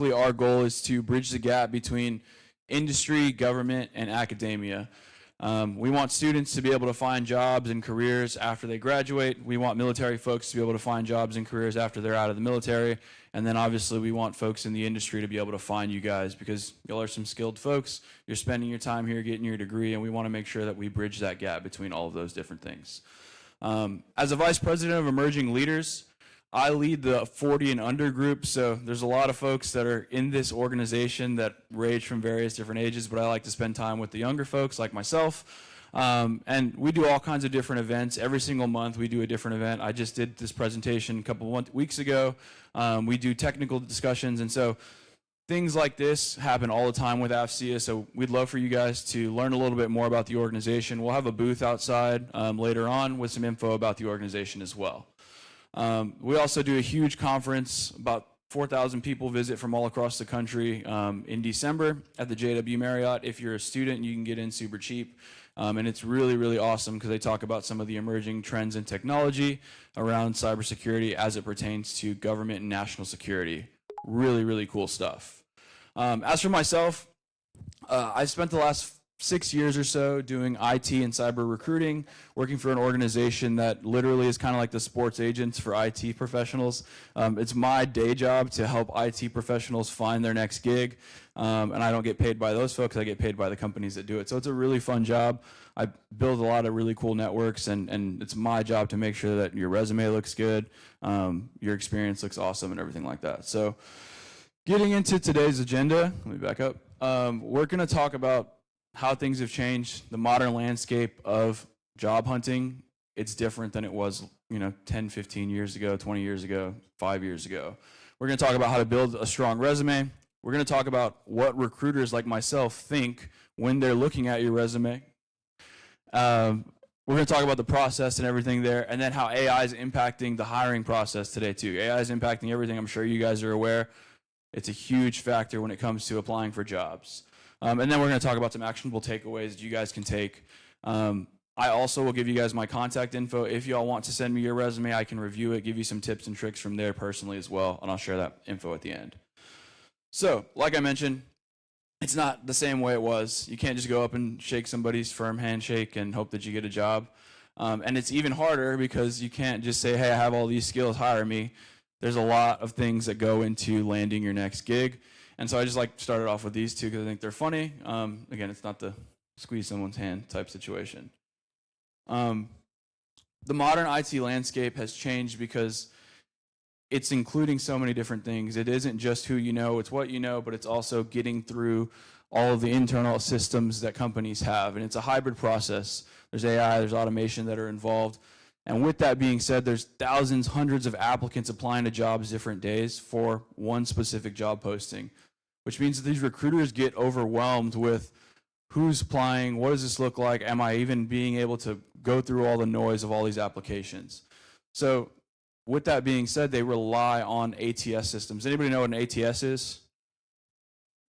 our goal is to bridge the gap between industry, government, and academia. We want students to be able to find jobs and careers after they graduate. We want military folks to be able to find jobs and careers after they're out of the military. And then obviously we want folks in the industry to be able to find you guys, because y'all are some skilled folks. You're spending your time here getting your degree, and we want to make sure that we bridge that gap between all of those different things. As a vice president of emerging leaders, I lead the 40 and under group, so there's a lot of folks that are in this organization that range from various different ages, but I like to spend time with the younger folks like myself. And we do all kinds of different events. Every single month we do a different event. I just did this presentation a couple of weeks ago. We do technical discussions, and so things like this happen all the time with AFCEA, so we'd love for you guys to learn a little bit more about the organization. We'll have a booth outside later on with some info about the organization as well. We also do a huge conference. About 4,000 people visit from all across the country in December at the JW Marriott. If you're a student, you can get in super cheap. And it's really, really awesome because they talk about some of the emerging trends in technology around cybersecurity as it pertains to government and national security. Really, really cool stuff. As for myself, I've spent the last 6 years or so doing IT and cyber recruiting, working for an organization that literally is kind of like the sports agents for IT professionals. It's my day job to help IT professionals find their next gig, and I don't get paid by those folks, I get paid by the companies that do it. So it's a really fun job. I build a lot of really cool networks, and it's my job to make sure that your resume looks good, your experience looks awesome, and everything like that. So getting into today's agenda, let me back up. We're going to talk about how things have changed, the modern landscape of job hunting. It's different than it was, 10, 15 years ago, 20 years ago, 5 years ago. We're going to talk about how to build a strong resume. We're going to talk about what recruiters like myself think when they're looking at your resume. We're going to talk about the process and everything there, and then how AI is impacting the hiring process today too. AI is impacting everything. I'm sure you guys are aware. It's a huge factor when it comes to applying for jobs. And then we're going to talk about some actionable takeaways that you guys can take. I also will give you guys my contact info. If y'all want to send me your resume, I can review it, give you some tips and tricks from there personally as well, and I'll share that info at the end. So, like I mentioned, it's not the same way it was. You can't just go up and shake somebody's firm handshake and hope that you get a job. And it's even harder because you can't just say, hey, I have all these skills, hire me. There's a lot of things that go into landing your next gig. And so I just started off with these two because I think they're funny. Again, it's not the squeeze someone's hand type situation. The modern IT landscape has changed because it's including so many different things. It isn't just who you know, it's what you know, but it's also getting through all of the internal systems that companies have. And it's a hybrid process. There's AI, there's automation that are involved. And with that being said, there's thousands, hundreds of applicants applying to jobs different days for one specific job posting, which means that these recruiters get overwhelmed with who's applying, what does this look like, am I even being able to go through all the noise of all these applications? So with that being said, they rely on ATS systems. Anybody know what an ATS is?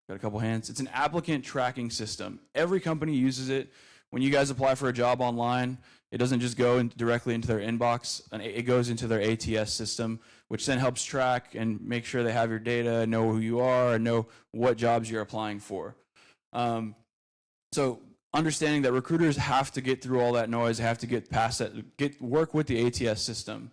Got a couple hands. It's an applicant tracking system. Every company uses it. When you guys apply for a job online, it doesn't just go directly into their inbox, and it goes into their ATS system, which then helps track and make sure they have your data, know who you are, and know what jobs you're applying for. So understanding that recruiters have to get through all that noise, have to get past that, work with the ATS system.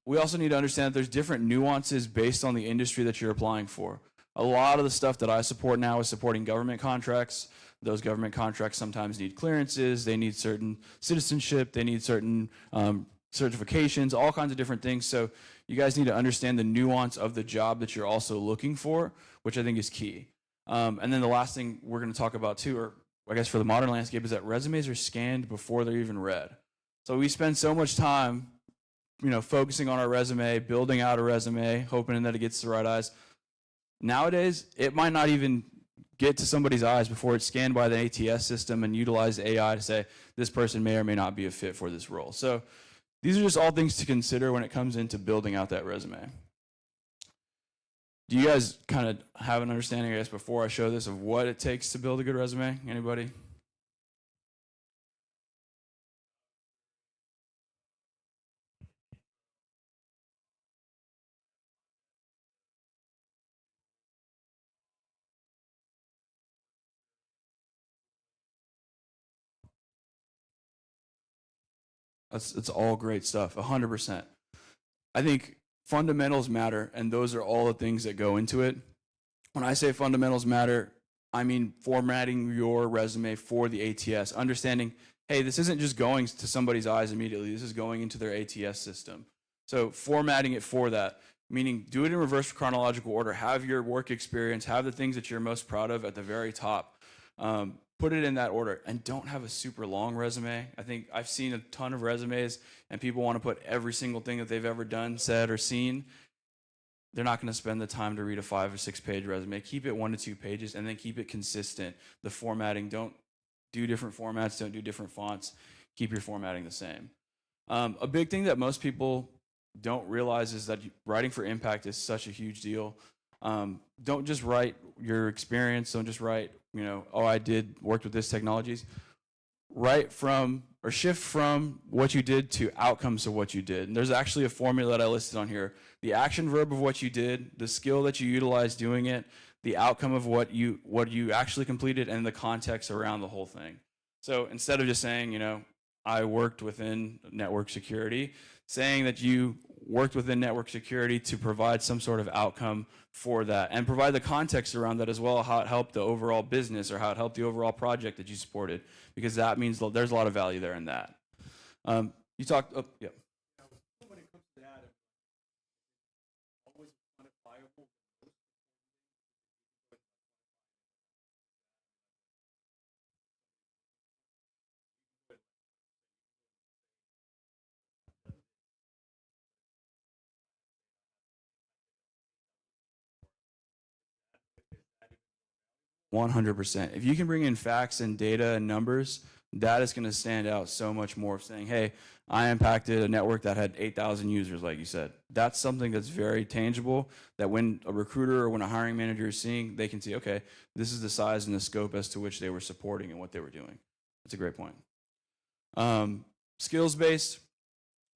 We also need to understand that there's different nuances based on the industry that you're applying for. A lot of the stuff that I support now is supporting government contracts. Those government contracts sometimes need clearances, they need certain citizenship, they need certain certifications, all kinds of different things. So you guys need to understand the nuance of the job that you're also looking for, which I think is key. And then the last thing we're going to talk about too, or I guess for the modern landscape, is that resumes are scanned before they're even read. So we spend so much time, focusing on our resume, building out a resume, hoping that it gets the right eyes. Nowadays, it might not even get to somebody's eyes before it's scanned by the ATS system and utilize AI to say this person may or may not be a fit for this role. So these are just all things to consider when it comes into building out that resume. Do you guys kind of have an understanding, I guess, before I show this, of what it takes to build a good resume? Anybody? It's all great stuff, 100%. I think fundamentals matter, and those are all the things that go into it. When I say fundamentals matter, I mean formatting your resume for the ATS, understanding, hey, this isn't just going to somebody's eyes immediately, this is going into their ATS system. So formatting it for that, meaning do it in reverse chronological order, have your work experience, have the things that you're most proud of at the very top. Put it in that order, and don't have a super long resume. I think I've seen a ton of resumes and people want to put every single thing that they've ever done, said, or seen. They're not going to spend the time to read a 5 or 6 page resume. Keep it 1 to 2 pages, and then keep it consistent. The formatting, don't do different formats, don't do different fonts. Keep your formatting the same. A big thing that most people don't realize is that writing for impact is such a huge deal. Don't just write your experience. Don't just write, oh, I worked with this technologies. Write from or shift from what you did to outcomes of what you did. And there's actually a formula that I listed on here. The action verb of what you did, the skill that you utilized doing it, the outcome of what you actually completed, and the context around the whole thing. So instead of just saying, I worked within network security, saying that you worked within network security to provide some sort of outcome for that, and provide the context around that as well, how it helped the overall business or how it helped the overall project that you supported, because that means there's a lot of value there in that. You talked, oh, yeah. When it comes to that, always quantifiable. 100%. If you can bring in facts and data and numbers, that is going to stand out so much more of saying, hey, I impacted a network that had 8,000 users, like you said. That's something that's very tangible, that when a recruiter or when a hiring manager is seeing, they can see, okay, this is the size and the scope as to which they were supporting and what they were doing. That's a great point. Skills-based,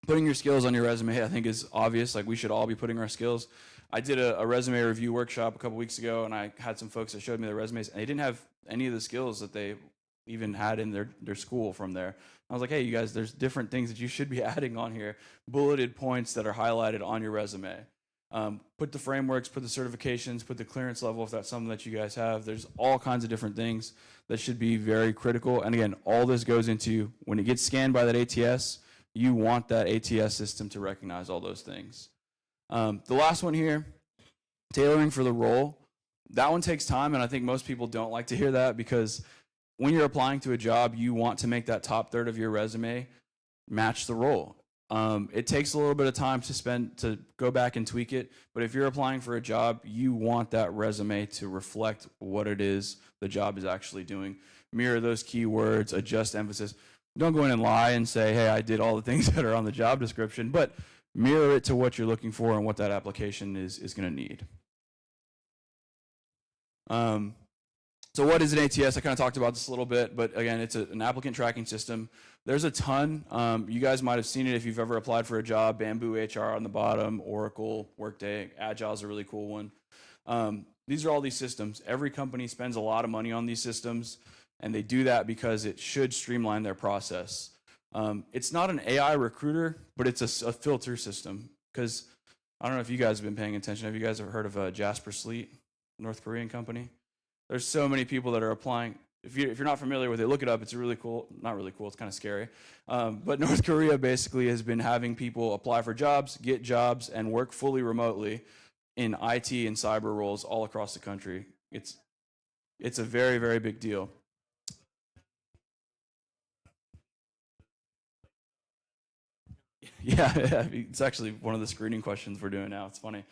putting your skills on your resume, I think, is obvious. Like, we should all be putting our skills. I did a resume review workshop a couple weeks ago, and I had some folks that showed me their resumes, and they didn't have any of the skills that they even had in their school from there. I was like, hey, you guys, there's different things that you should be adding on here, bulleted points that are highlighted on your resume. Put the frameworks, put the certifications, put the clearance level if that's something that you guys have. There's all kinds of different things that should be very critical. And again, all this goes into, when it gets scanned by that ATS, you want that ATS system to recognize all those things. The last one here, tailoring for the role. That one takes time, and I think most people don't like to hear that, because when you're applying to a job, you want to make that top third of your resume match the role. It takes a little bit of time to go back and tweak it, but if you're applying for a job, you want that resume to reflect what it is the job is actually doing. Mirror those keywords, adjust emphasis. Don't go in and lie and say, hey, I did all the things that are on the job description, but mirror it to what you're looking for and what that application is going to need. So what is an ATS? I kind of talked about this a little bit, but again, it's an applicant tracking system. There's a ton. You guys might have seen it if you've ever applied for a job. Bamboo HR on the bottom, Oracle, Workday, Agile is a really cool one. These are all these systems. Every company spends a lot of money on these systems, and they do that because it should streamline their process. It's not an AI recruiter, but it's a filter system, because I don't know if you guys have been paying attention. Have you guys ever heard of Jasper Sleet, North Korean company? There's so many people that are applying. If you're not familiar with it, look it up. It's really cool. Not really cool. It's kind of scary. But North Korea basically has been having people apply for jobs, get jobs, and work fully remotely in IT and cyber roles all across the country. It's a very, very big deal. Yeah, it's actually one of the screening questions we're doing now. It's funny.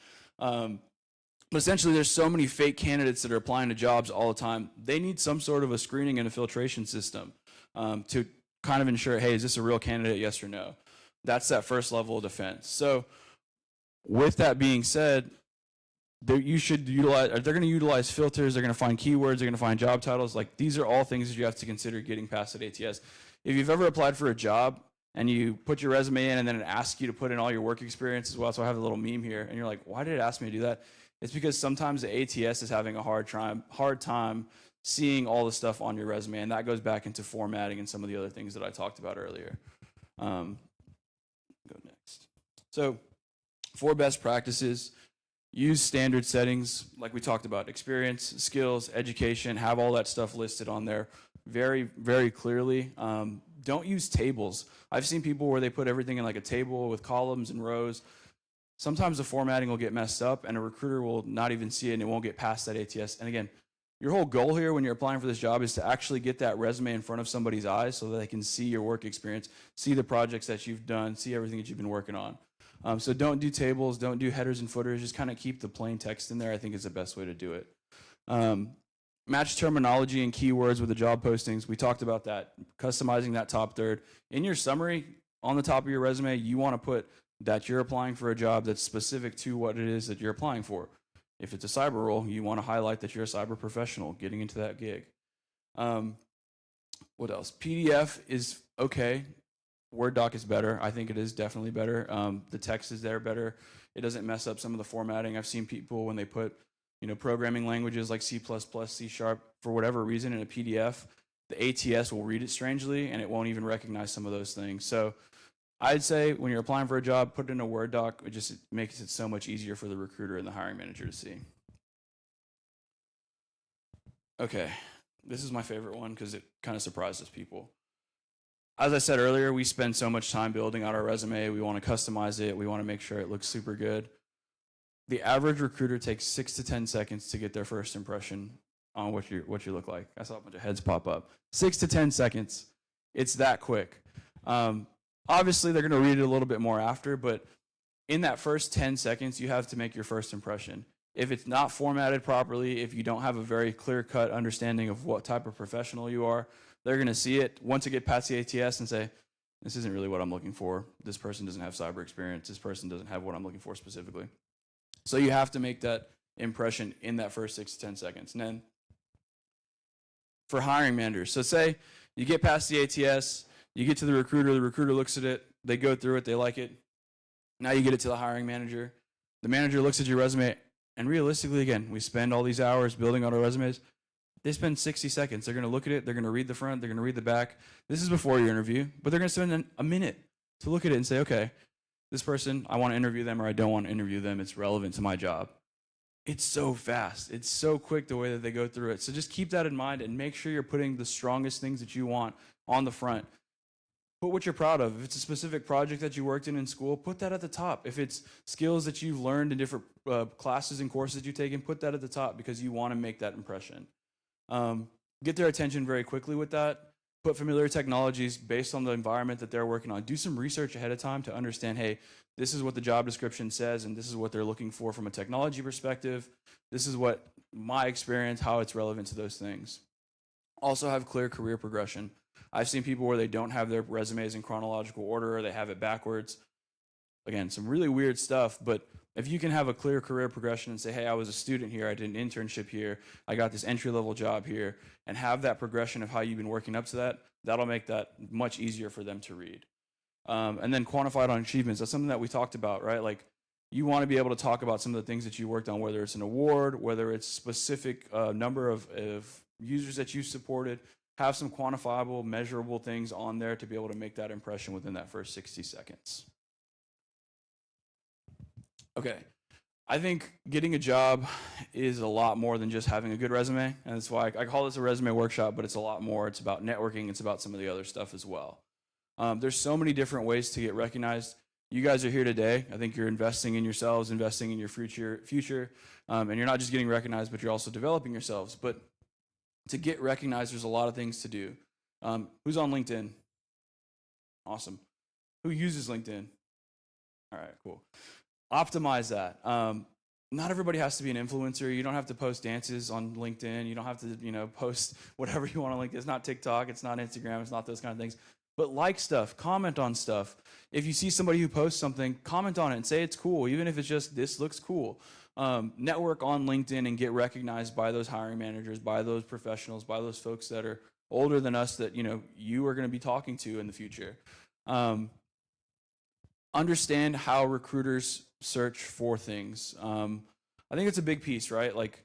But essentially, there's so many fake candidates that are applying to jobs all the time. They need some sort of a screening and a filtration system to kind of ensure, hey, is this a real candidate, yes or no? That's that first level of defense. So with that being said, they're going to utilize filters, they're going to find keywords, they're going to find job titles. Like, these are all things that you have to consider getting past at ATS. If you've ever applied for a job and you put your resume in and then it asks you to put in all your work experience as well, so I have a little meme here, and you're like, why did it ask me to do that? It's because sometimes the ATS is having a hard time seeing all the stuff on your resume, and that goes back into formatting and some of the other things that I talked about earlier. So 4 best practices: use standard settings like we talked about, experience, skills, education, have all that stuff listed on there very, very clearly. Don't use tables. I've seen people where they put everything in like a table with columns and rows. Sometimes the formatting will get messed up and a recruiter will not even see it and it won't get past that ATS. And again, your whole goal here when you're applying for this job is to actually get that resume in front of somebody's eyes so that they can see your work experience, see the projects that you've done, see everything that you've been working on. So don't do tables, don't do headers and footers, just kind of keep the plain text in there, I think is the best way to do it. Match terminology and keywords with the job postings. We talked about that, customizing that top third. In your summary, on the top of your resume, you want to put that you're applying for a job that's specific to what it is that you're applying for. If it's a cyber role, you want to highlight that you're a cyber professional getting into that gig. What else? PDF is okay. Word doc is better. I think it is definitely better. The text is there better. It doesn't mess up some of the formatting. I've seen people when they put, programming languages like C++, C#, for whatever reason in a PDF, the ATS will read it strangely and it won't even recognize some of those things. So I'd say when you're applying for a job, put it in a Word doc. It just makes it so much easier for the recruiter and the hiring manager to see. Okay, this is my favorite one because it kind of surprises people. As I said earlier, we spend so much time building out our resume. We want to customize it. We want to make sure it looks super good. The average recruiter takes 6 to 10 seconds to get their first impression on what you look like. I saw a bunch of heads pop up. 6 to 10 seconds. It's that quick. Obviously, they're going to read it a little bit more after, but in that first 10 seconds, you have to make your first impression. If it's not formatted properly, if you don't have a very clear-cut understanding of what type of professional you are, they're going to see it once it gets past the ATS and say, this isn't really what I'm looking for. This person doesn't have cyber experience. This person doesn't have what I'm looking for specifically. So you have to make that impression in that first 6 to 10 seconds. And then for hiring managers, so say you get past the ATS, you get to the recruiter looks at it, they go through it, they like it. Now you get it to the hiring manager. The manager looks at your resume, and realistically, again, we spend all these hours building out our resumes. They spend 60 seconds. They're going to look at it, they're going to read the front, they're going to read the back. This is before your interview, but they're going to spend a minute to look at it and say, okay, this person, I want to interview them or I don't want to interview them. It's relevant to my job. It's so fast. It's so quick the way that they go through it. So just keep that in mind and make sure you're putting the strongest things that you want on the front. Put what you're proud of. If it's a specific project that you worked in school, put that at the top. If it's skills that you've learned in different classes and courses you've taken, put that at the top because you want to make that impression. Get their attention very quickly with that. Put familiar technologies based on the environment that they're working on. Do some research ahead of time to understand, hey, this is what the job description says and this is what they're looking for from a technology perspective. This is what my experience, how it's relevant to those things. Also have clear career progression. I've seen people where they don't have their resumes in chronological order or they have it backwards. Again, some really weird stuff, but if you can have a clear career progression and say, hey, I was a student here, I did an internship here, I got this entry-level job here, and have that progression of how you've been working up to that, that'll make that much easier for them to read. And then quantified on achievements. That's something that we talked about, right? Like, you want to be able to talk about some of the things that you worked on, whether it's an award, whether it's specific number of users that you supported. Have some quantifiable, measurable things on there to be able to make that impression within that first 60 seconds. Okay, I think getting a job is a lot more than just having a good resume, and that's why I call this a resume workshop, but it's a lot more. It's about networking. It's about some of the other stuff as well. There's so many different ways to get recognized. You guys are here today. I think you're investing in yourselves, investing in your future, and you're not just getting recognized, but you're also developing yourselves. But to get recognized, there's a lot of things to do. Who's on LinkedIn? Awesome. Who uses LinkedIn? All right, cool. Optimize that. Not everybody has to be an influencer. You don't have to post dances on LinkedIn. You don't have to, post whatever you want on LinkedIn. It's not TikTok. It's not Instagram. It's not those kind of things. But like stuff, comment on stuff. If you see somebody who posts something, comment on it and say it's cool, even if it's just, this looks cool. Network on LinkedIn and get recognized by those hiring managers, by those professionals, by those folks that are older than us that, you are going to be talking to in the future. Understand how recruiters search for things. I think it's a big piece, right? Like,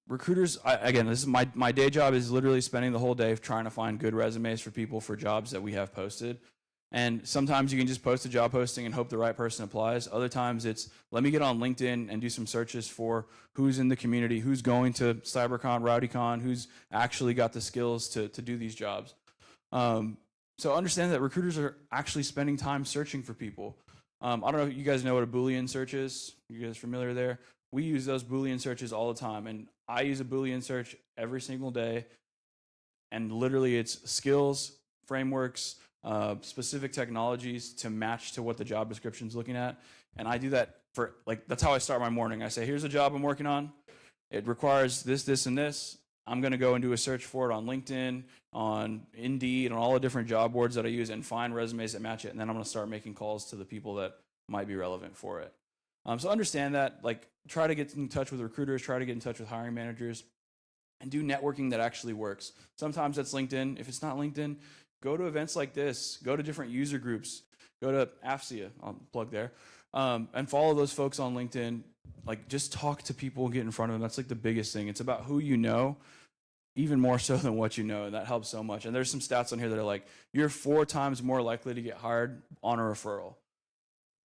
recruiters, again, this is my day job is literally spending the whole day trying to find good resumes for people for jobs that we have posted. And sometimes you can just post a job posting and hope the right person applies. Other times it's, let me get on LinkedIn and do some searches for who's in the community, who's going to CyberCon, RowdyCon, who's actually got the skills to do these jobs. So understand that recruiters are actually spending time searching for people. I don't know if you guys know what a Boolean search is. You guys familiar there? We use those Boolean searches all the time. And I use a Boolean search every single day. And literally it's skills, frameworks, specific technologies to match to what the job description is looking at. And I do that for, like, that's how I start my morning. I say, here's a job I'm working on. It requires this, this, and this. I'm going to go and do a search for it on LinkedIn, on Indeed, on all the different job boards that I use and find resumes that match it. And then I'm going to start making calls to the people that might be relevant for it. So understand that, like, try to get in touch with recruiters, try to get in touch with hiring managers, and do networking that actually works. Sometimes that's LinkedIn. If it's not LinkedIn, go to events like this, go to different user groups, go to AFCEA, I'll plug there, and follow those folks on LinkedIn. Like, just talk to people and get in front of them. That's like the biggest thing. It's about who you know, even more so than what you know, and that helps so much. And there's some stats on here that are like, you're 4 times more likely to get hired on a referral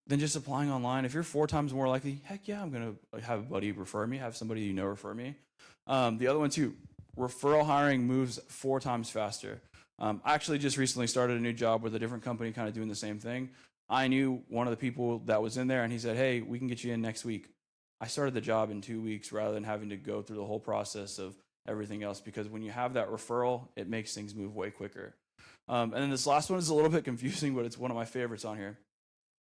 than just applying online. If you're 4 times more likely, heck yeah, I'm gonna have a buddy refer me, have somebody you know refer me. The other one too, referral hiring moves 4 times faster. I actually just recently started a new job with a different company kind of doing the same thing. I knew one of the people that was in there and he said, hey, we can get you in next week. I started the job in 2 weeks rather than having to go through the whole process of everything else, because when you have that referral, it makes things move way quicker. And then this last one is a little bit confusing, but it's one of my favorites on here.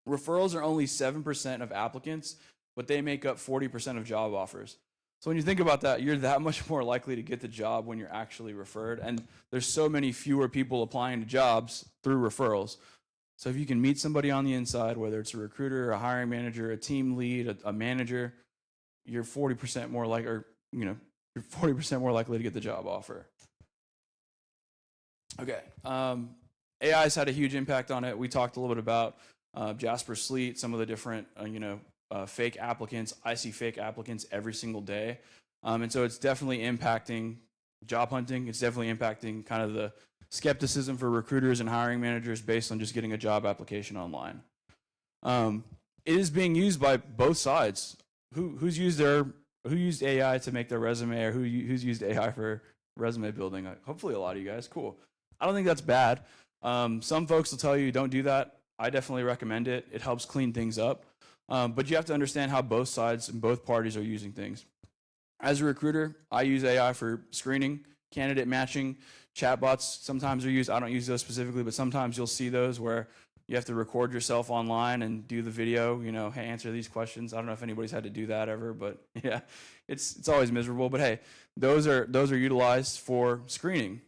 Referrals are only 7% of applicants, but they make up 40% of job offers. So when you think about that, you're that much more likely to get the job when you're actually referred. And there's so many fewer people applying to jobs through referrals. So if you can meet somebody on the inside, whether it's a recruiter, a hiring manager, a team lead, a manager, you're 40% more likely, or you're 40% more likely to get the job offer. Okay, AI's had a huge impact on it. We talked a little bit about Jasper Sleet, some of the different, fake applicants. I see fake applicants every single day. And so it's definitely impacting job hunting. It's definitely impacting kind of the skepticism for recruiters and hiring managers based on just getting a job application online. It is being used by both sides. Who used AI to make their resume, or who's used AI for resume building? Hopefully a lot of you guys. Cool. I don't think that's bad. Some folks will tell you don't do that. I definitely recommend it. It helps clean things up. But you have to understand how both sides and both parties are using things. As a recruiter, I use AI for screening, candidate matching. Chatbots sometimes are used. I don't use those specifically, but sometimes you'll see those where you have to record yourself online and do the video, hey, answer these questions. I don't know if anybody's had to do that ever, but yeah, it's always miserable. But hey, those are utilized for screening.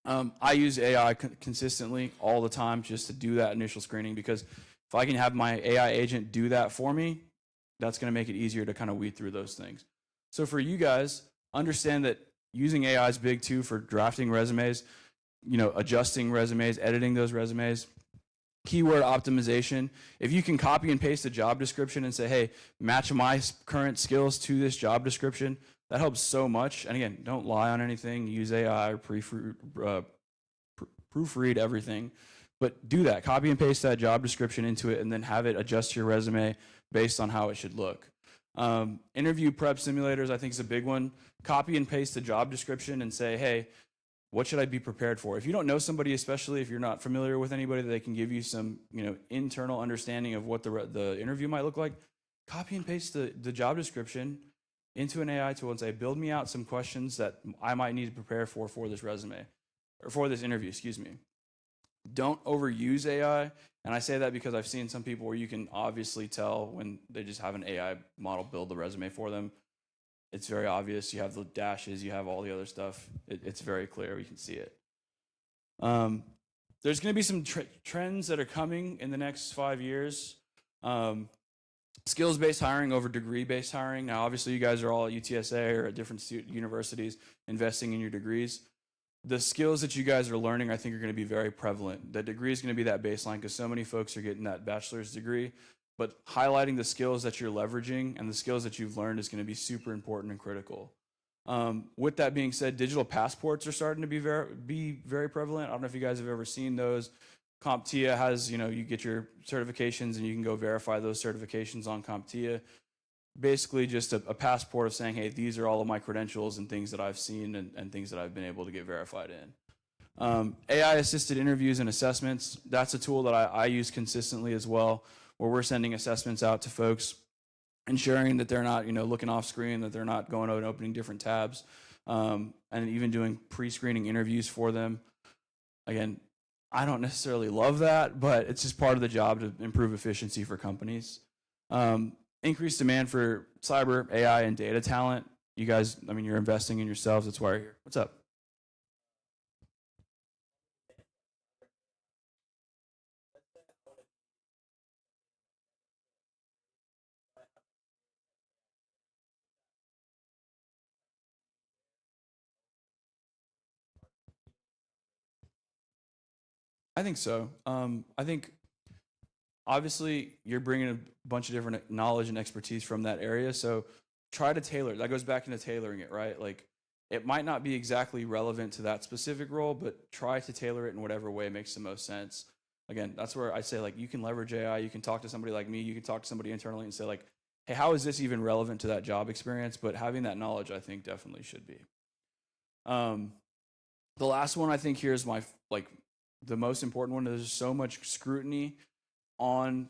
I use AI consistently all the time just to do that initial screening, because if I can have my AI agent do that for me, that's going to make it easier to kind of weed through those things. So for you guys, understand that using AI is big too for drafting resumes, adjusting resumes, editing those resumes. Keyword optimization. If you can copy and paste a job description and say, hey, match my current skills to this job description, that helps so much. And again, don't lie on anything. Use AI or proofread everything. But do that. Copy and paste that job description into it and then have it adjust your resume based on how it should look. Interview prep simulators, I think, is a big one. Copy and paste the job description and say, hey, what should I be prepared for? If you don't know somebody, especially if you're not familiar with anybody, that can give you some, internal understanding of what the interview might look like, copy and paste the job description into an AI tool and say, build me out some questions that I might need to prepare for this resume, or for this interview, excuse me. Don't overuse AI. And I say that because I've seen some people where you can obviously tell when they just have an AI model build the resume for them. It's very obvious. You have the dashes, you have all the other stuff. It's very clear. We can see it. There's going to be some trends that are coming in the next 5 years. Skills-based hiring over degree-based hiring. Now, obviously, you guys are all at UTSA or at different universities investing in your degrees. The skills that you guys are learning, I think, are going to be very prevalent. The degree is going to be that baseline because so many folks are getting that bachelor's degree. But highlighting the skills that you're leveraging and the skills that you've learned is going to be super important and critical. With that being said, digital passports are starting to be very prevalent. I don't know if you guys have ever seen those. CompTIA has, you get your certifications and you can go verify those certifications on CompTIA. Basically just a passport of saying, hey, these are all of my credentials and things that I've seen and things that I've been able to get verified in. AI-assisted interviews and assessments, that's a tool that I use consistently as well, where we're sending assessments out to folks, ensuring that they're not, looking off screen, that they're not going out and opening different tabs, and even doing pre-screening interviews for them. Again, I don't necessarily love that, but it's just part of the job to improve efficiency for companies. Increased demand for cyber, AI, and data talent. You guys, you're investing in yourselves. That's why you're here. What's up? I think so. I think obviously you're bringing a bunch of different knowledge and expertise from that area. So try to tailor. That goes back into tailoring it, right? Like it might not be exactly relevant to that specific role, but try to tailor it in whatever way makes the most sense. Again, that's where I say like you can leverage AI. You can talk to somebody like me. You can talk to somebody internally and say like, hey, how is this even relevant to that job experience? But having that knowledge, I think definitely should be. The last one I think here is the most important one. There's so much scrutiny on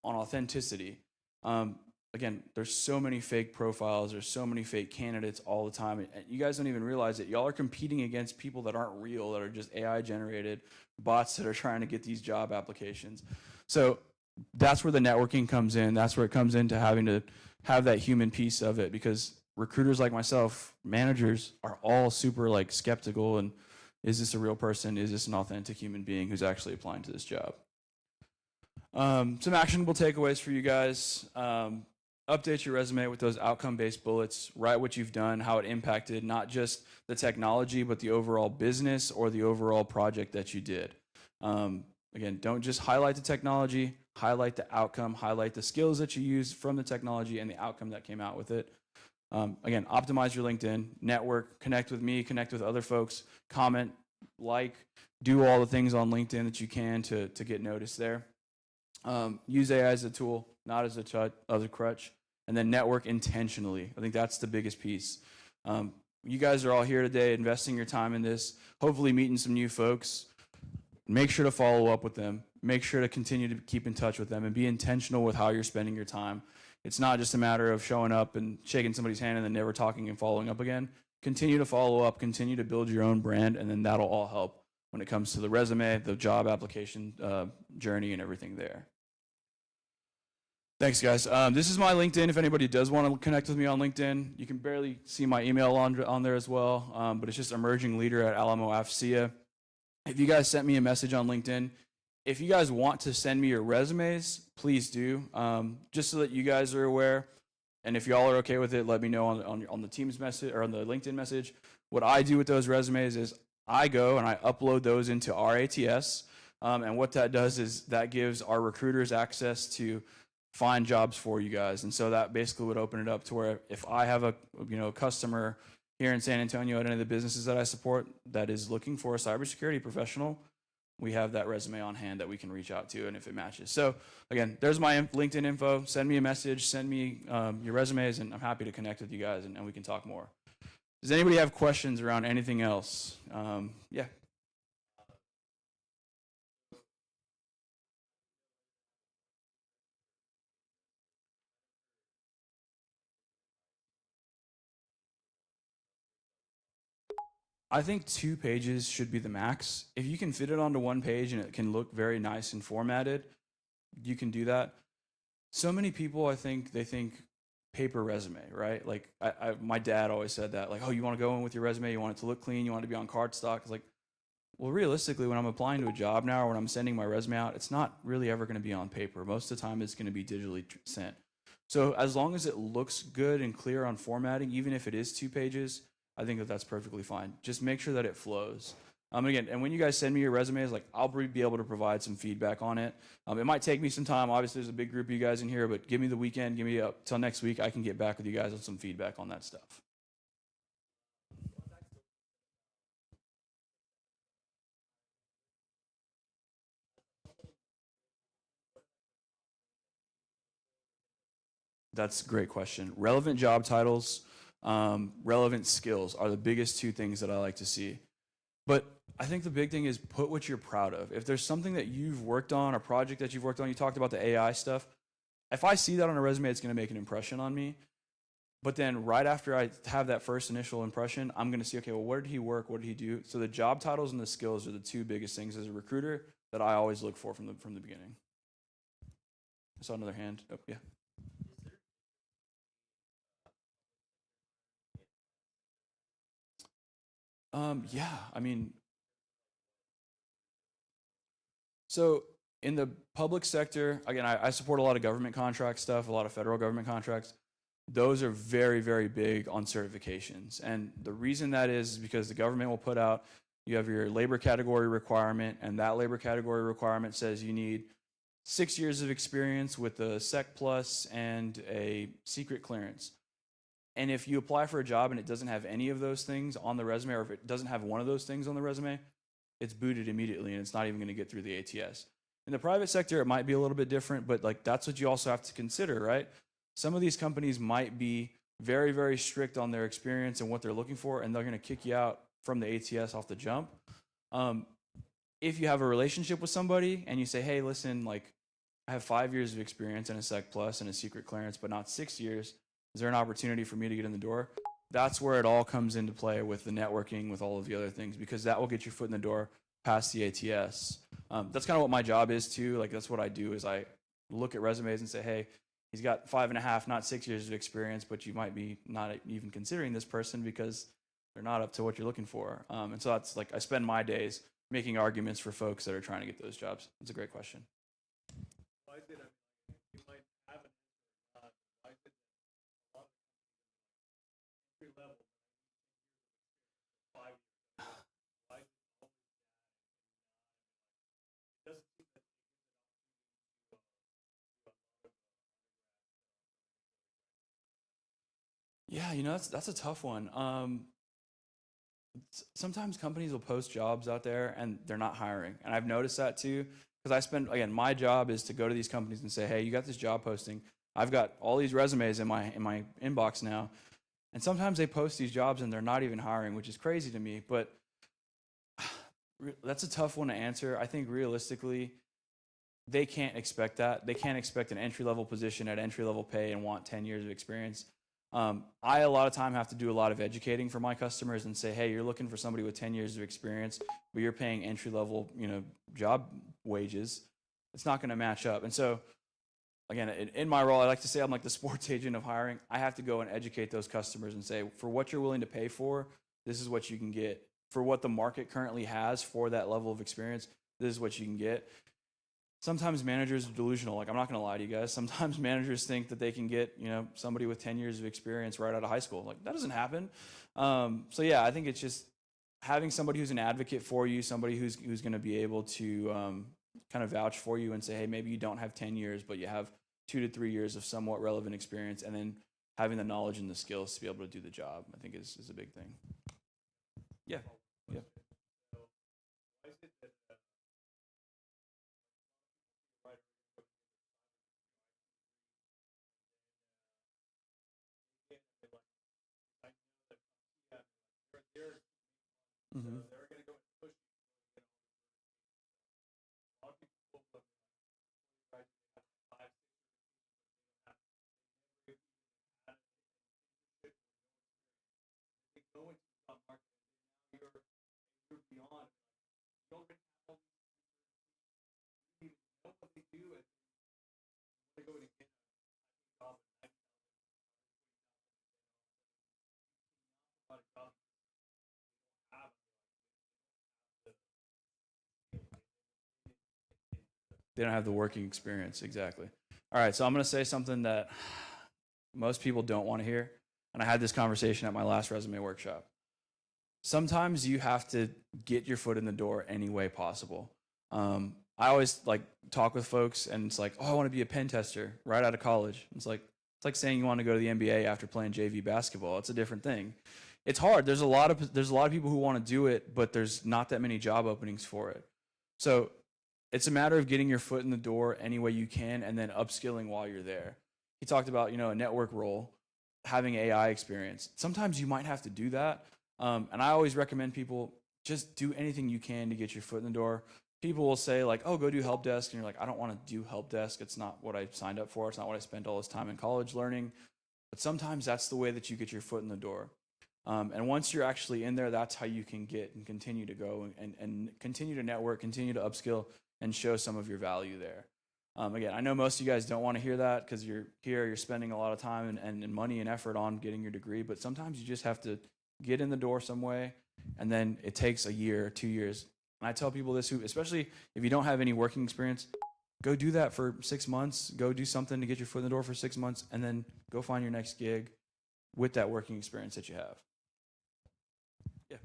authenticity. Again, there's so many fake profiles. There's so many fake candidates all the time. And you guys don't even realize that y'all are competing against people that aren't real, that are just AI generated bots that are trying to get these job applications. So that's where the networking comes in. That's where it comes into having to have that human piece of it, because recruiters like myself, managers, are all super skeptical and is this a real person? Is this an authentic human being who's actually applying to this job? Some actionable takeaways for you guys. Update your resume with those outcome-based bullets. Write what you've done, how it impacted not just the technology, but the overall business or the overall project that you did. Again, don't just highlight the technology, highlight the outcome, highlight the skills that you used from the technology and the outcome that came out with it. Again, optimize your LinkedIn, network, connect with me, connect with other folks, comment, do all the things on LinkedIn that you can to get noticed there. Use AI as a tool, not as a crutch, and then network intentionally. I think that's the biggest piece. You guys are all here today investing your time in this, hopefully meeting some new folks. Make sure to follow up with them. Make sure to continue to keep in touch with them and be intentional with how you're spending your time. It's not just a matter of showing up and shaking somebody's hand and then never talking and following up again. Continue to follow up, continue to build your own brand, and then that'll all help when it comes to the resume, the job application journey, and everything there. Thanks, guys. This is my LinkedIn. If anybody does want to connect with me on LinkedIn, you can barely see my email on there as well, but it's just emerging leader at Alamo AFCEA. If you guys sent me a message on LinkedIn, if you guys want to send me your resumes, please do, just so that you guys are aware. And if y'all are okay with it, let me know on the Teams message or on the LinkedIn message. What I do with those resumes is I go and I upload those into our ATS. And what that does is that gives our recruiters access to find jobs for you guys. And so that basically would open it up to where if I have a customer here in San Antonio at any of the businesses that I support that is looking for a cybersecurity professional, we have that resume on hand that we can reach out to, and if it matches. So again, there's my LinkedIn info. Send me a message, send me your resumes, and I'm happy to connect with you guys, and we can talk more. Does anybody have questions around anything else? Yeah. I think 2 pages should be the max. If you can fit it onto 1 page and it can look very nice and formatted, you can do that. So many people, I think, they think paper resume, right? Like my dad always said that, like, oh, you want to go in with your resume, you want it to look clean, you want it to be on cardstock. It's like, well, realistically, when I'm applying to a job now or when I'm sending my resume out, it's not really ever going to be on paper. Most of the time, it's going to be digitally sent. So as long as it looks good and clear on formatting, even if it is 2 pages, I think that that's perfectly fine. Just make sure that it flows. Again, and when you guys send me your resumes, like I'll be able to provide some feedback on it. It might take me some time. Obviously, there's a big group of you guys in here, but give me the weekend, give me up till next week. I can get back with you guys on some feedback on that stuff. That's a great question. Relevant job titles, relevant skills are the biggest two things that I like to see. But I think the big thing is put what you're proud of. If there's something that you've worked on, a project that you've worked on, you talked about the AI stuff. If I see that on a resume, it's going to make an impression on me. But then right after I have that first initial impression, I'm going to see, okay, well, where did he work? What did he do? So the job titles and the skills are the two biggest things as a recruiter that I always look for from the beginning. I saw another hand. Oh, yeah. Yeah, I mean, so in the public sector, again, I support a lot of government contract stuff, a lot of federal government contracts. Those are very, very big on certifications. And the reason that is because the government will put out, you have your labor category requirement, and that labor category requirement says you need 6 years of experience with a Sec Plus and a secret clearance. And if you apply for a job and it doesn't have any of those things on the resume, or if it doesn't have one of those things on the resume, it's booted immediately and it's not even going to get through the ATS. In the private sector, it might be a little bit different, but like that's what you also have to consider, right? Some of these companies might be very, very strict on their experience and what they're looking for, and they're going to kick you out from the ATS off the jump. If you have a relationship with somebody and you say, hey, listen, like I have 5 years of experience in a Sec Plus and a secret clearance, but not 6 years, is there an opportunity for me to get in the door? That's where it all comes into play with the networking, with all of the other things, because that will get your foot in the door past the ATS. That's kind of what my job is too. Like that's what I do is I look at resumes and say, hey, he's got 5.5, not 6 years of experience, but you might be not even considering this person because they're not up to what you're looking for. And so that's like I spend my days making arguments for folks that are trying to get those jobs. It's a great question. Why is it? You might have an answer. Why is it a lot of entry level? 5 years. Why is it always that? It doesn't seem that it gives an opportunity to a lot of undergrads. Yeah, you know that's a tough one. Sometimes companies will post jobs out there and they're not hiring, and I've noticed that too. Because my job is to go to these companies and say, hey, you got this job posting. I've got all these resumes in my inbox now. And sometimes they post these jobs and they're not even hiring, which is crazy to me. But that's a tough one to answer. I think realistically, they can't expect that. They can't expect an entry-level position at entry-level pay and want 10 years of experience. I, a lot of time, have to do a lot of educating for my customers and say, hey, you're looking for somebody with 10 years of experience, but you're paying entry-level, job wages. It's not going to match up. And so, again, in my role, I like to say I'm like the sports agent of hiring. I have to go and educate those customers and say, for what you're willing to pay for, this is what you can get. For what the market currently has for that level of experience, this is what you can get. Sometimes managers are delusional. Like, I'm not going to lie to you guys. Sometimes managers think that they can get, somebody with 10 years of experience right out of high school. Like, that doesn't happen. So yeah, I think it's just having somebody who's an advocate for you, somebody who's going to be able to kind of vouch for you and say, hey, maybe you don't have 10 years, but you have 2 to 3 years of somewhat relevant experience, and then having the knowledge and the skills to be able to do the job, I think is a big thing. Yeah. Yeah. So why is it that writer go to get like I know that AFCEA, they're Mm-hmm. so they're going to go and push you to get all the certifications. So a lot of people will go before they graduate, they have 5, 6 certifications, but they never even had an internship or no experience. They go into the job market and now you're beyond. You don't even have all these certifications. You don't even know what they do, and then you want to go in and get a job at 90,000, 120,000, and then all of a sudden you cannot provide a job. They don't have the working experience. Exactly. All right, so I'm going to say something that most people don't want to hear, and I had this conversation at my last resume workshop. Sometimes you have to get your foot in the door any way possible. I always talk with folks, and it's like, oh, I want to be a pen tester right out of college. It's like saying you want to go to the NBA after playing JV basketball. It's a different thing. It's hard. There's a lot of people who want to do it, but there's not that many job openings for it. So it's a matter of getting your foot in the door any way you can and then upskilling while you're there. he talked about, a network role, having AI experience. Sometimes you might have to do that. And I always recommend people just do anything you can to get your foot in the door. People will say like, oh, go do help desk. And you're like, I don't want to do help desk. It's not what I signed up for. It's not what I spent all this time in college learning. But sometimes that's the way that you get your foot in the door. And once you're actually in there, that's how you can get and continue to go and continue to network, continue to upskill, and show some of your value there. Again, I know most of you guys don't want to hear that because you're here, you're spending a lot of time and money and effort on getting your degree, but sometimes you just have to get in the door some way, and then it takes a year, 2 years. And I tell people this, especially if you don't have any working experience, go do that for 6 months, go do something to get your foot in the door for 6 months, and then go find your next gig with that working experience that you have. Yeah.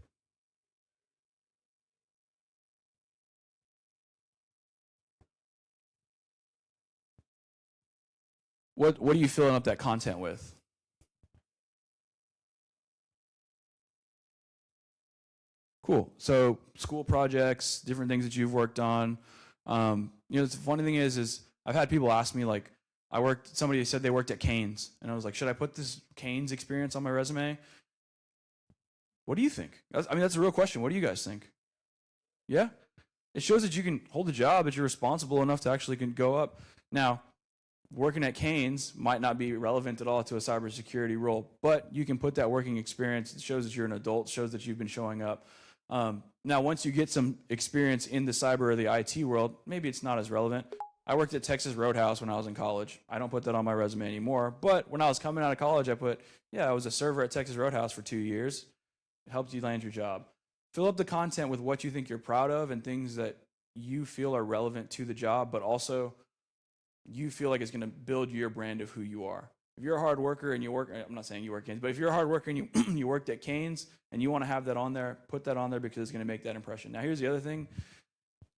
What are you filling up that content with? Cool. So school projects, different things that you've worked on. The funny thing is I've had people ask me like, somebody said they worked at Canes, and I was like, should I put this Canes experience on my resume? What do you think? That's a real question. What do you guys think? Yeah? It shows that you can hold a job, that you're responsible enough to actually can go up. Now, working at Canes might not be relevant at all to a cybersecurity role, but you can put that working experience. It shows that you're an adult, shows that you've been showing up. Now, once you get some experience in the cyber or the IT world, maybe it's not as relevant. I worked at Texas Roadhouse when I was in college. I don't put that on my resume anymore, but when I was coming out of college, I was a server at Texas Roadhouse for 2 years. It helped you land your job. Fill up the content with what you think you're proud of and things that you feel are relevant to the job, but also you feel like it's going to build your brand of who you are. If you're a hard worker and you work, I'm not saying you work Canes, but if you're a hard worker and you you worked at Canes and you want to have that on there, put that on there because it's going to make that impression. Now, here's the other thing.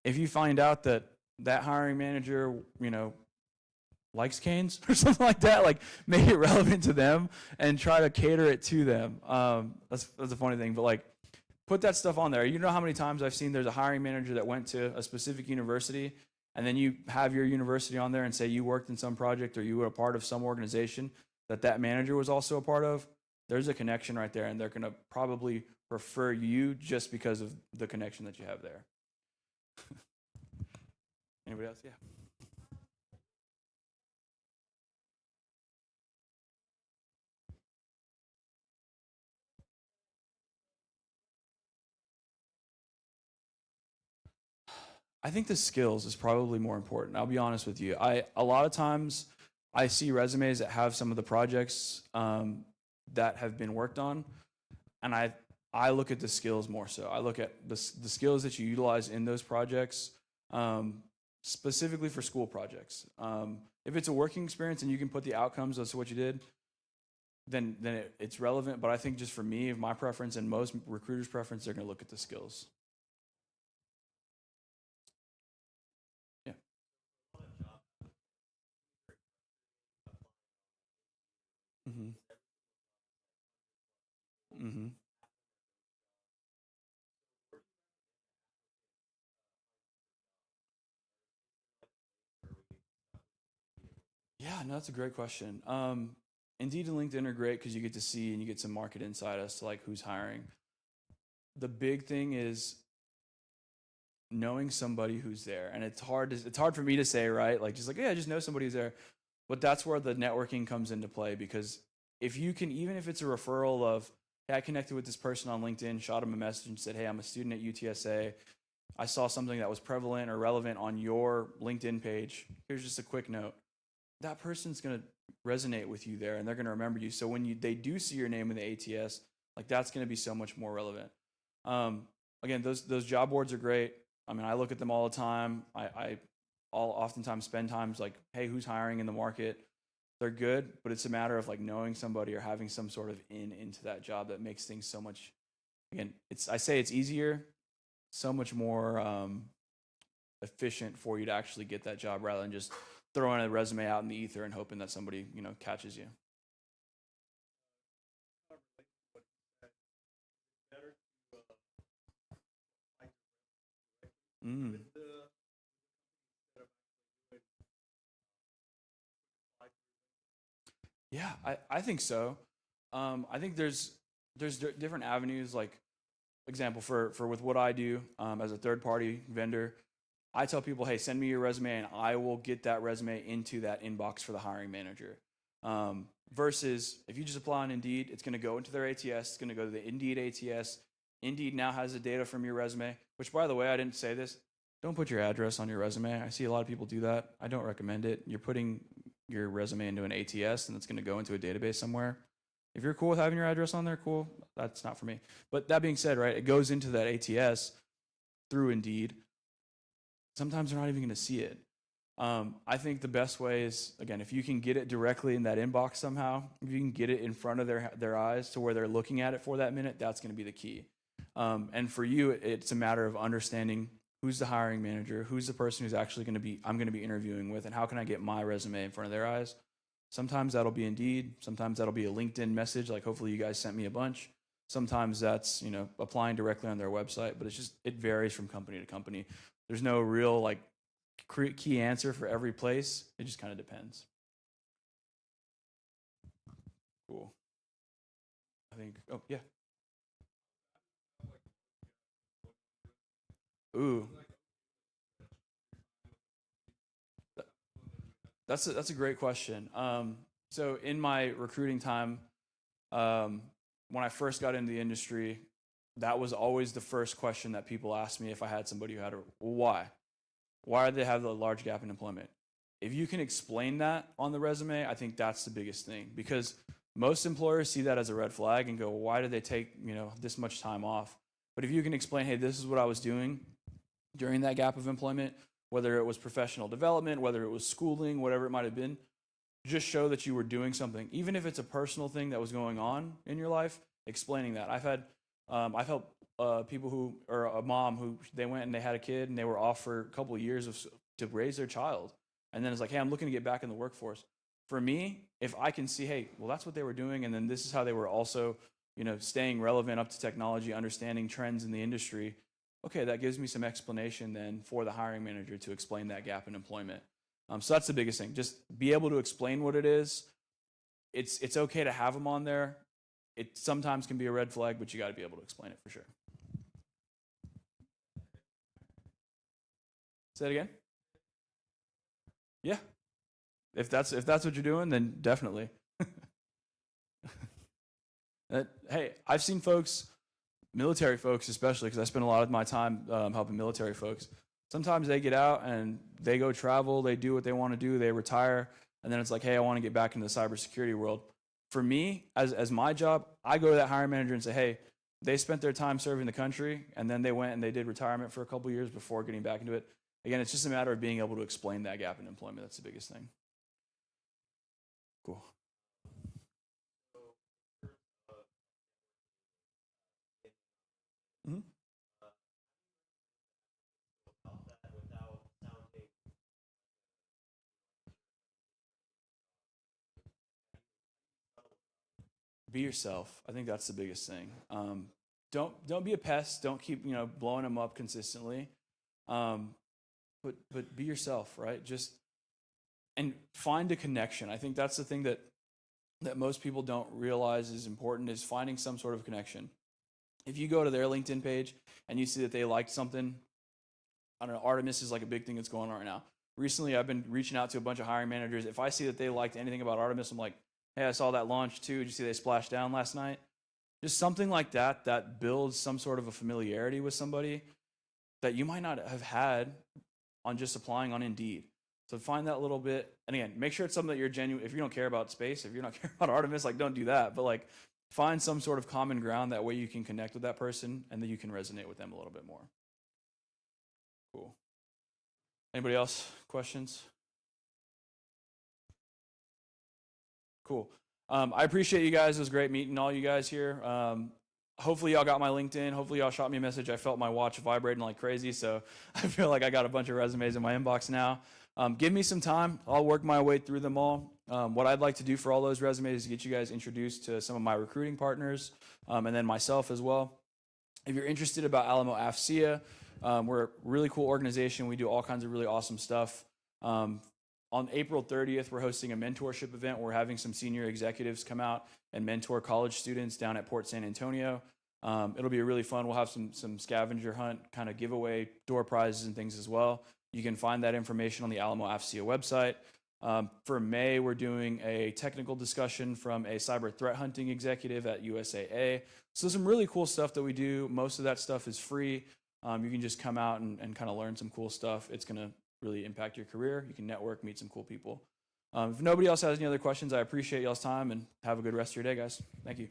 If you find out that hiring manager, likes Canes or something like that, like make it relevant to them and try to cater it to them. That's a funny thing, but like put that stuff on there. You know how many times I've seen there's a hiring manager that went to a specific university, and then you have your university on there and say you worked in some project or you were a part of some organization that manager was also a part of. There's a connection right there, and they're going to probably prefer you just because of the connection that you have there. Anybody else? Yeah. I think the skills is probably more important. I'll be honest with you. A lot of times I see resumes that have some of the projects that have been worked on, and I look at the skills more so. I look at the skills that you utilize in those projects, specifically for school projects. If it's a working experience and you can put the outcomes as to what you did, then it's relevant. But I think just for me, my preference and most recruiters' preference, they're going to look at the skills. Yeah. Mm-hmm. Mm-hmm. Yeah, no, that's a great question. Indeed and LinkedIn are great because you get to see and you get some market insight as to like who's hiring. The big thing is knowing somebody who's there, and it's hard for me to say, right? Like just like, yeah, just know somebody who's there. But that's where the networking comes into play, because if you can, even if it's a referral of, hey, I connected with this person on LinkedIn, shot him a message and said, hey, I'm a student at UTSA. I saw something that was prevalent or relevant on your LinkedIn page. Here's just a quick note. That person's going to resonate with you there, and they're going to remember you. So when they do see your name in the ATS, like that's going to be so much more relevant. Again, those job boards are great. I mean, I look at them all the time. I'll oftentimes spend times like, hey, who's hiring in the market? They're good, but it's a matter of like knowing somebody or having some sort of into that job that makes things so much. Again, I say it's easier, so much more efficient for you to actually get that job rather than just throwing a resume out in the ether and hoping that somebody catches you. Mm. Yeah, I think so. I think there's different avenues. Like example for with what I do as a third party vendor, I tell people, hey, send me your resume, and I will get that resume into that inbox for the hiring manager. Versus if you just apply on Indeed, it's going to go into their ATS. It's going to go to the Indeed ATS. Indeed now has the data from your resume. Which, by the way, I didn't say this. Don't put your address on your resume. I see a lot of people do that. I don't recommend it. You're putting your resume into an ATS, and it's going to go into a database somewhere. If you're cool with having your address on there, cool. That's not for me. But that being said, right, it goes into that ATS through Indeed. Sometimes they're not even going to see it. I think the best way is, again, if you can get it directly in that inbox somehow, if you can get it in front of their eyes to where they're looking at it for that minute, that's going to be the key. And for you, it's a matter of understanding who's the hiring manager, who's the person who's actually I'm going to be interviewing with, and how can I get my resume in front of their eyes. Sometimes that'll be Indeed. Sometimes that'll be a LinkedIn message, like hopefully you guys sent me a bunch. Sometimes that's, applying directly on their website, but it varies from company to company. There's no real key answer for every place. It just kind of depends. Cool. I think, oh yeah. Ooh. That's a great question. So in my recruiting time, when I first got into the industry, that was always the first question that people asked me if I had somebody who had why? Why do they have the large gap in employment? If you can explain that on the resume, I think that's the biggest thing, because most employers see that as a red flag and go, why did they take, this much time off? But if you can explain, hey, this is what I was doing during that gap of employment, whether it was professional development, whether it was schooling, whatever it might have been, just show that you were doing something, even if it's a personal thing that was going on in your life, explaining that. I've helped people who, or a mom who, they went and they had a kid and they were off for a couple of years to raise their child. And then it's like, hey, I'm looking to get back in the workforce. For me, if I can see, hey, well, that's what they were doing, and then this is how they were also, staying relevant up to technology, understanding trends in the industry, okay, that gives me some explanation then for the hiring manager to explain that gap in employment. So that's the biggest thing. Just be able to explain what it is. It's okay to have them on there. It sometimes can be a red flag, but you got to be able to explain it for sure. Say it again. Yeah. If that's what you're doing, then definitely. Hey, I've seen folks, military folks especially, because I spend a lot of my time helping military folks. Sometimes they get out and they go travel, they do what they want to do, they retire, and then it's like, hey, I want to get back into the cybersecurity world. For me, as my job, I go to that hiring manager and say, hey, they spent their time serving the country, and then they went and they did retirement for a couple years before getting back into it. Again, it's just a matter of being able to explain that gap in employment. That's the biggest thing. Cool. Mm-hmm. Be yourself. I think that's the biggest thing. Don't be a pest. Don't keep blowing them up consistently. But be yourself, right? And find a connection. I think that's the thing that most people don't realize is important, is finding some sort of connection. If you go to their LinkedIn page and you see that they liked something, I don't know, Artemis is like a big thing that's going on right now. Recently, I've been reaching out to a bunch of hiring managers. If I see that they liked anything about Artemis, I'm like, hey, I saw that launch too. Did you see they splashed down last night? Just something like that builds some sort of a familiarity with somebody that you might not have had on just applying on Indeed. So find that little bit, and again, make sure it's something that you're genuine. If you don't care about space, if you're not care about Artemis, don't do that. But find some sort of common ground. That way you can connect with that person, and then you can resonate with them a little bit more. Cool. Anybody else? Questions? Cool. I appreciate you guys. It was great meeting all you guys here. Hopefully y'all got my LinkedIn. Hopefully y'all shot me a message. I felt my watch vibrating like crazy, so I feel like I got a bunch of resumes in my inbox now. Give me some time. I'll work my way through them all. What I'd like to do for all those resumes is get you guys introduced to some of my recruiting partners, and then myself as well. If you're interested about Alamo AFCEA, we're a really cool organization. We do all kinds of really awesome stuff. On On April 30th, we're hosting a mentorship event. We're having some senior executives come out and mentor college students down at Port San Antonio. It'll be really fun. We'll have some scavenger hunt kind of giveaway door prizes and things as well. You can find that information on the Alamo AFCEA website. For May, we're doing a technical discussion from a cyber threat hunting executive at USAA. So some really cool stuff that we do. Most of that stuff is free. You can just come out and kind of learn some cool stuff. It's going to really impact your career. You can network, meet some cool people. If nobody else has any other questions, I appreciate y'all's time and have a good rest of your day, guys. Thank you.